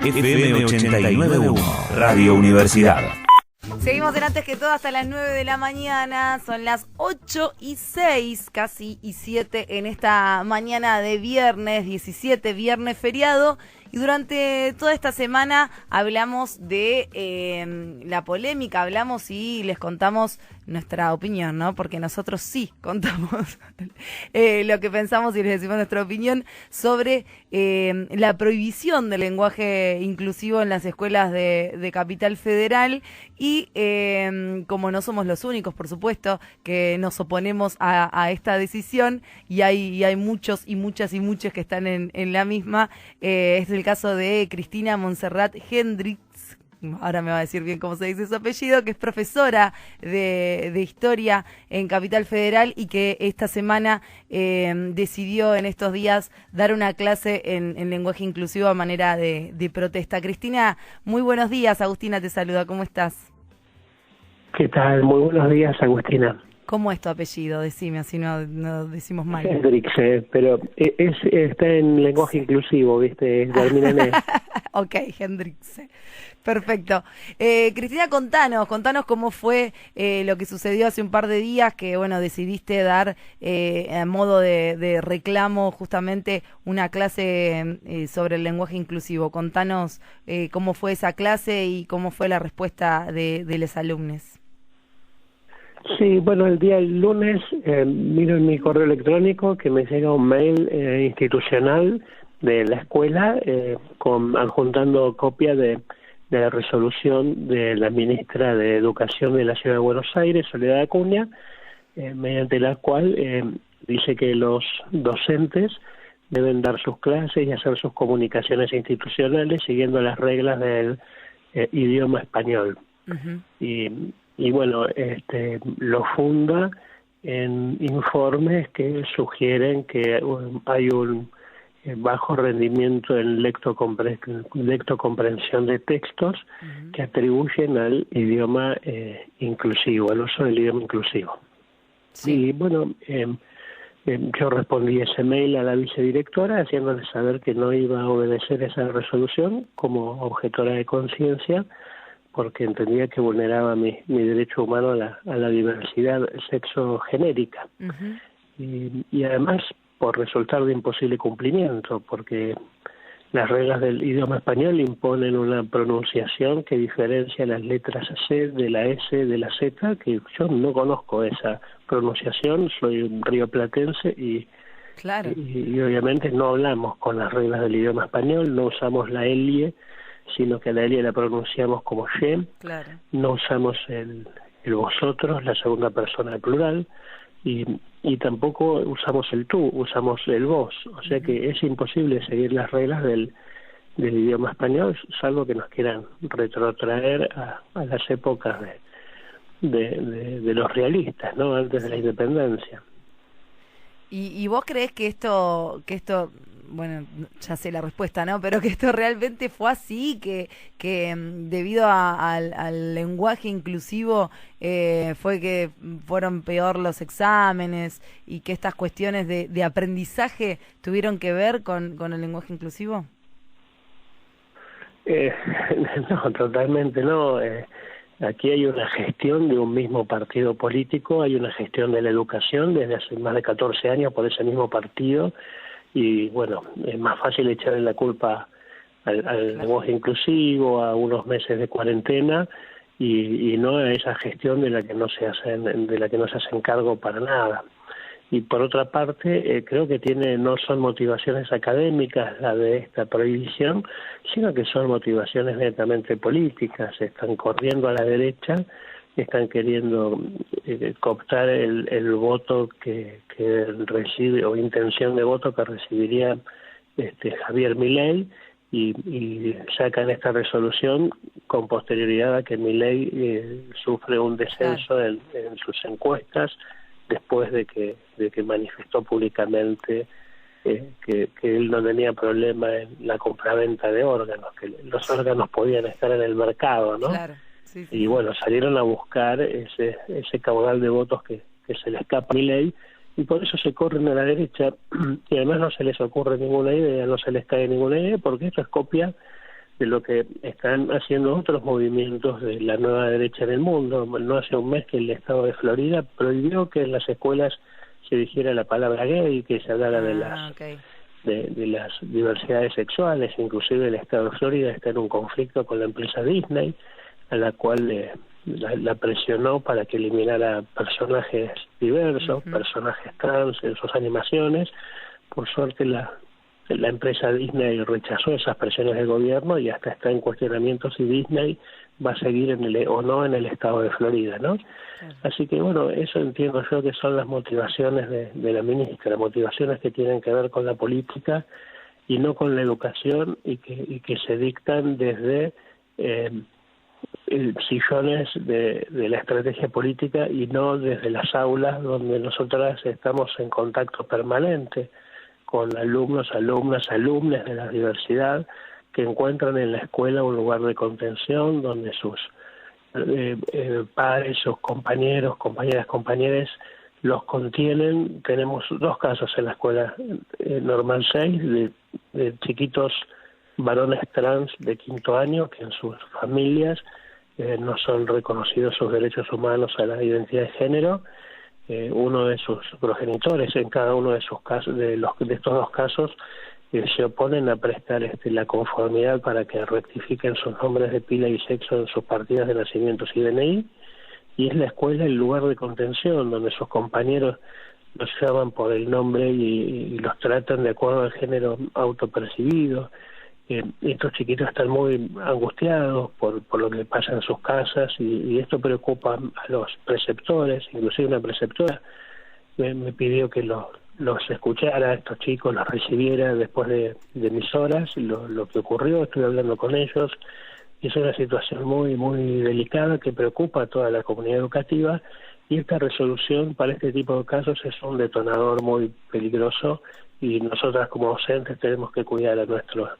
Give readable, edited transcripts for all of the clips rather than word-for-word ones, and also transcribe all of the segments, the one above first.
FM 89.1, Radio Universidad. Seguimos en Antes que Todo hasta las 9 de la mañana, son las 8:06, casi y 7 en esta mañana de viernes 17, viernes feriado. Y durante toda esta semana hablamos de la polémica, hablamos y les contamos nuestra opinión, ¿no? Porque nosotros sí contamos lo que pensamos y les decimos nuestra opinión sobre la prohibición del lenguaje inclusivo en las escuelas de Capital Federal. Y como no somos los únicos, por supuesto, que nos oponemos a esta decisión, y hay muchos y muchas que están en la misma, es el caso de Cristina Montserrat Hendricks, ahora me va a decir bien cómo se dice su apellido, que es profesora de historia en Capital Federal y que esta semana decidió en estos días dar una clase en lenguaje inclusivo a manera de protesta. Cristina, muy buenos días. Agustina te saluda, ¿cómo estás? ¿Qué tal? Muy buenos días, Agustina. ¿Cómo es tu apellido? Decime, así no decimos mal. Hendricks, pero está en lenguaje inclusivo, ¿viste? Termina en E. Ok, Hendricks. Perfecto. Cristina, contanos cómo fue lo que sucedió hace un par de días, que bueno, decidiste dar a modo de reclamo justamente una clase sobre el lenguaje inclusivo. Contanos cómo fue esa clase y cómo fue la respuesta de los alumnos. Sí, bueno, el día lunes miro en mi correo electrónico que me llega un mail institucional de la escuela adjuntando copia de la resolución de la ministra de Educación de la Ciudad de Buenos Aires, Soledad Acuña, mediante la cual dice que los docentes deben dar sus clases y hacer sus comunicaciones institucionales siguiendo las reglas del idioma español. Uh-huh. Y bueno, lo funda en informes que sugieren que hay un bajo rendimiento en lectocomprensión de textos uh-huh. que atribuyen al idioma inclusivo, al uso del idioma inclusivo. Sí. Y bueno, yo respondí ese mail a la vicedirectora haciéndole saber que no iba a obedecer esa resolución como objetora de conciencia, porque entendía que vulneraba mi derecho humano a la diversidad sexogenérica. Uh-huh. Y además por resultar de imposible cumplimiento, porque las reglas del idioma español imponen una pronunciación que diferencia las letras C de la S de la Z, que yo no conozco esa pronunciación, soy rioplatense y obviamente no hablamos con las reglas del idioma español, no usamos la L, sino que la L la pronunciamos como ye, claro. No usamos el vosotros, la segunda persona del plural, y tampoco usamos el tú, usamos el vos, o sea que es imposible seguir las reglas del idioma español, salvo que nos quieran retrotraer a las épocas de los realistas, ¿no? Antes de la independencia. ¿Y vos creés que esto, bueno, ya sé la respuesta, ¿no? Pero que esto realmente fue así, que debido al lenguaje inclusivo fue que fueron peor los exámenes y que estas cuestiones de aprendizaje tuvieron que ver con el lenguaje inclusivo? No, totalmente no. Aquí hay una gestión de un mismo partido político, hay una gestión de la educación desde hace más de 14 años por ese mismo partido, y bueno, es más fácil echarle la culpa al lenguaje inclusivo, a unos meses de cuarentena, y no a esa gestión de la que no se hacen cargo para nada. Y por otra parte, creo que no son motivaciones académicas la de esta prohibición, sino que son motivaciones netamente políticas. Están corriendo a la derecha, están queriendo cooptar el voto que recibe, o intención de voto que recibiría Javier Milei, y sacan esta resolución con posterioridad a que Milei sufre un descenso en sus encuestas, después de que manifestó públicamente que él no tenía problema en la compraventa de órganos, que los órganos podían estar en el mercado, ¿no? Claro, sí. Y bueno, salieron a buscar ese caudal de votos que se le escapa a Milei, y por eso se corren a la derecha, y además no se les ocurre ninguna idea, no se les cae ninguna idea, porque esto es copia de lo que están haciendo otros movimientos de la nueva derecha en el mundo. No hace un mes que el estado de Florida prohibió que en las escuelas se dijera la palabra gay, que se hablara de las de las diversidades sexuales. Inclusive el estado de Florida está en un conflicto con la empresa Disney, a la cual la presionó para que eliminara personajes diversos, personajes trans en sus animaciones. Por suerte la empresa Disney rechazó esas presiones del gobierno y hasta está en cuestionamiento si Disney va a seguir o no en el estado de Florida, ¿no? Así que bueno, eso entiendo yo que son las motivaciones de la ministra, motivaciones que tienen que ver con la política y no con la educación, y que se dictan desde sillones de la estrategia política y no desde las aulas, donde nosotras estamos en contacto permanente con alumnos, alumnas, alumnes de la diversidad, que encuentran en la escuela un lugar de contención donde sus padres, sus compañeros, compañeras, compañeros los contienen. Tenemos 2 casos en la escuela normal 6 de chiquitos varones trans de 5º año que en sus familias no son reconocidos sus derechos humanos a la identidad de género. Uno de sus progenitores en cada uno de sus casos, de estos 2 casos, se oponen a prestar la conformidad para que rectifiquen sus nombres de pila y sexo en sus partidas de nacimientos y DNI, y es la escuela el lugar de contención donde sus compañeros los llaman por el nombre y los tratan de acuerdo al género autopercibido. Estos chiquitos están muy angustiados por lo que pasa en sus casas, y esto preocupa a los preceptores. Inclusive una preceptora me pidió que los escuchara a estos chicos, los recibiera después de mis horas, lo que ocurrió. Estuve hablando con ellos, y es una situación muy, muy delicada que preocupa a toda la comunidad educativa, y esta resolución para este tipo de casos es un detonador muy peligroso, y nosotras como docentes tenemos que cuidar a nuestros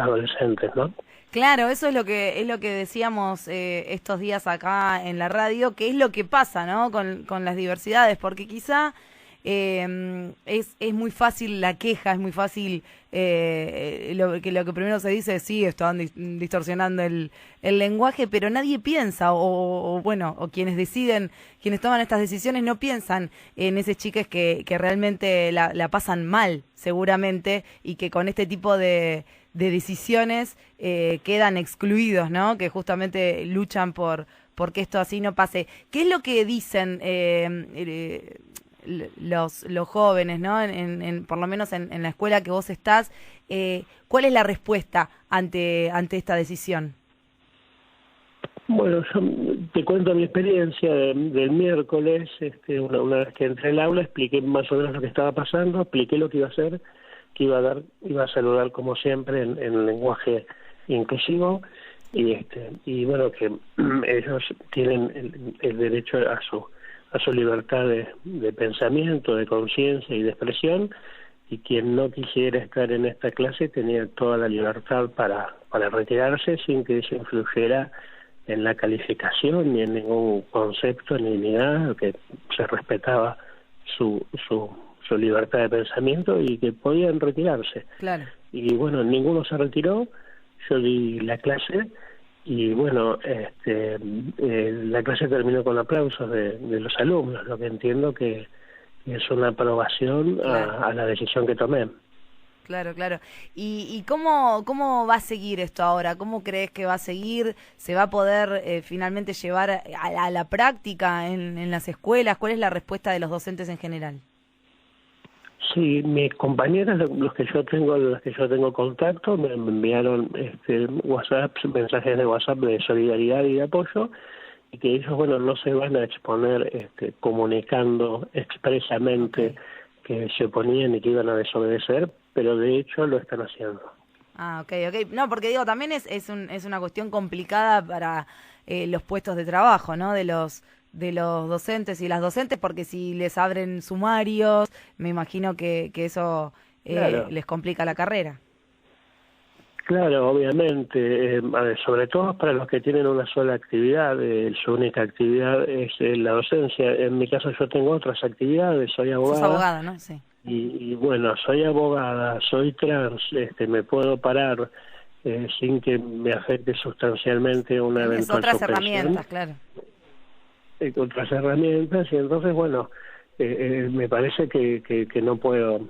adolescentes, ¿no? Claro, eso es lo que decíamos estos días acá en la radio, que es lo que pasa, ¿no? Con las diversidades, porque quizá es muy fácil la queja, es muy fácil lo que primero se dice es sí, están distorsionando el lenguaje, pero nadie piensa, o quienes deciden, quienes toman estas decisiones no piensan en esos chiques que realmente la pasan mal, seguramente, y que con este tipo de decisiones quedan excluidos, ¿no? Que justamente luchan porque esto así no pase. ¿Qué es lo que dicen los jóvenes, ¿no? Por lo menos en la escuela que vos estás, ¿cuál es la respuesta ante esta decisión? Bueno, yo te cuento mi experiencia del miércoles. Una vez que entré al aula, expliqué más o menos lo que estaba pasando, expliqué lo que iba a hacer, que iba a saludar como siempre en lenguaje inclusivo, y bueno, que ellos tienen el derecho a su libertad de pensamiento, de conciencia y de expresión, y quien no quisiera estar en esta clase tenía toda la libertad para retirarse sin que eso influyera en la calificación ni en ningún concepto ni nada, que se respetaba su libertad de pensamiento y que podían retirarse. Claro. Y bueno, ninguno se retiró. Yo di la clase y bueno, la clase terminó con aplausos de los alumnos, lo que entiendo que es una aprobación a la decisión que tomé. Claro, claro. ¿Y cómo va a seguir esto ahora? ¿Cómo crees que va a seguir? ¿Se va a poder finalmente llevar a la práctica en las escuelas? ¿Cuál es la respuesta de los docentes en general? Sí, mis compañeras, las que yo tengo contacto, me enviaron mensajes de WhatsApp de solidaridad y de apoyo, y que ellos, bueno, no se van a exponer comunicando expresamente que se oponían y que iban a desobedecer, pero de hecho lo están haciendo. Ah, ok. No, porque digo, también es una cuestión complicada para los puestos de trabajo, ¿no? De los docentes y las docentes, porque si les abren sumarios, me imagino que eso claro, les complica la carrera. Claro, obviamente, sobre todo para los que tienen una sola actividad, su única actividad es la docencia. En mi caso yo tengo otras actividades, soy abogada. Sos abogada, ¿no? Sí. Y bueno, soy abogada, soy trans, me puedo parar sin que me afecte sustancialmente una eventual otras suspensión. herramientas, claro. Otras herramientas, y entonces, bueno, me parece que no puedo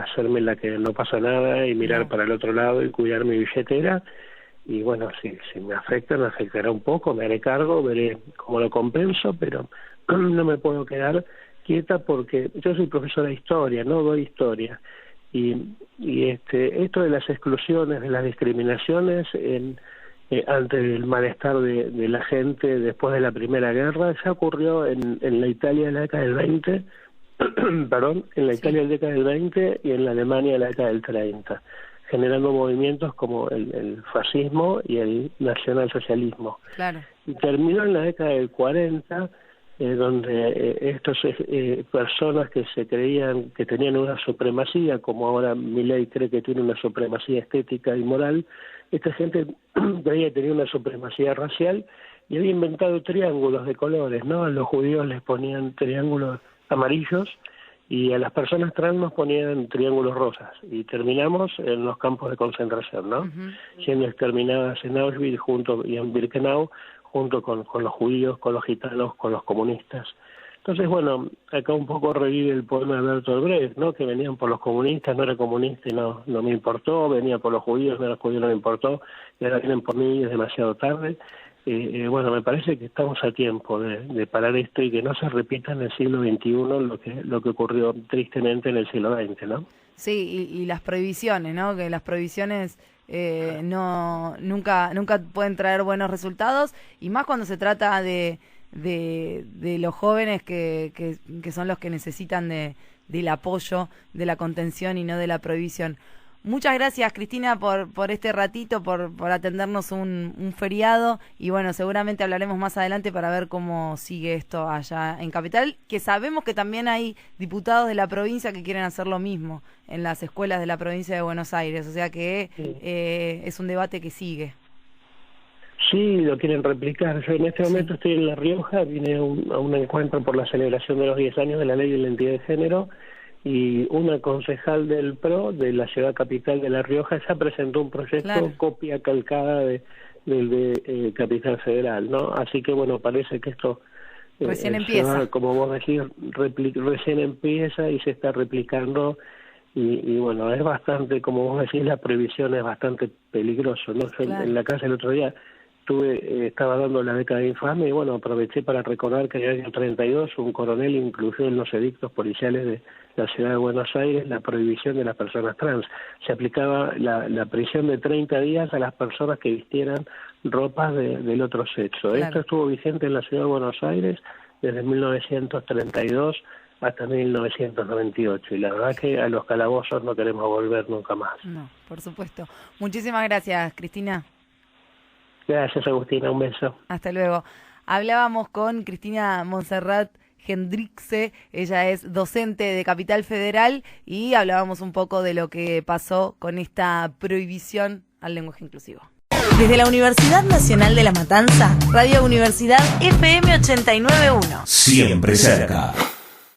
hacerme la que no pasa nada y mirar para el otro lado y cuidar mi billetera. Y bueno, si me afectará un poco, me haré cargo, veré cómo lo compenso, pero no me puedo quedar quieta porque yo soy profesora de historia, no doy historia. Y esto de las exclusiones, de las discriminaciones ante el malestar de la gente después de la Primera Guerra, ya ocurrió en la Italia de la década del 20, perdón, en la Italia de la década del 20 y en la Alemania de la década del 30, generando movimientos como el fascismo y el nacionalsocialismo. Claro. Y terminó en la década del 40, donde estas personas que se creían que tenían una supremacía, como ahora Milei cree que tiene una supremacía estética y moral, esta gente creía que tenía una supremacía racial y había inventado triángulos de colores, ¿no? A los judíos les ponían triángulos amarillos y a las personas trans nos ponían triángulos rosas, y terminamos en los campos de concentración, ¿no? Siendo exterminadas en Auschwitz y en Birkenau, junto con los judíos, con los gitanos, con los comunistas. Entonces, bueno, acá un poco revive el poema de Bertolt Brecht, ¿no? Que venían por los comunistas, no era comunista y no me importó, venía por los judíos, no era judío, no me importó, y ahora vienen por mí y es demasiado tarde. Bueno, me parece que estamos a tiempo de parar esto y que no se repita en el siglo XXI lo que ocurrió tristemente en el siglo XX, ¿no? Sí, y las prohibiciones, ¿no? Que las prohibiciones nunca pueden traer buenos resultados, y más cuando se trata de los jóvenes que son los que necesitan del apoyo, de la contención y no de la prohibición. Muchas gracias, Cristina, por este ratito, por atendernos un feriado, y bueno, seguramente hablaremos más adelante para ver cómo sigue esto allá en Capital, que sabemos que también hay diputados de la provincia que quieren hacer lo mismo en las escuelas de la provincia de Buenos Aires, o sea que es un debate que sigue. Sí, lo quieren replicar. Yo en este momento estoy en La Rioja, vine a un encuentro por la celebración de los 10 años de la Ley de la Identidad de Género, y una concejal del PRO de la ciudad capital de La Rioja ya presentó un proyecto copia calcada del de Capital Federal, ¿no? Así que bueno, parece que esto recién empieza, como vos decís, recién empieza y se está replicando, y bueno, es bastante, como vos decís, la prohibición es bastante peligroso, ¿no? Yo en la casa el otro día estaba dando la década de infame, y bueno, aproveché para recordar que en el año 32 un coronel incluyó en los edictos policiales de la ciudad de Buenos Aires la prohibición de las personas trans. Se aplicaba la prisión de 30 días a las personas que vistieran ropas del otro sexo. Claro. Esto estuvo vigente en la ciudad de Buenos Aires desde 1932 hasta 1998, y la verdad que a los calabozos no queremos volver nunca más. No, por supuesto. Muchísimas gracias, Cristina. Gracias, Agustina, un beso. Hasta luego. Hablábamos con Cristina Montserrat Hendrixe, ella es docente de Capital Federal, y hablábamos un poco de lo que pasó con esta prohibición al lenguaje inclusivo. Desde la Universidad Nacional de La Matanza, Radio Universidad FM 89.1. Siempre cerca.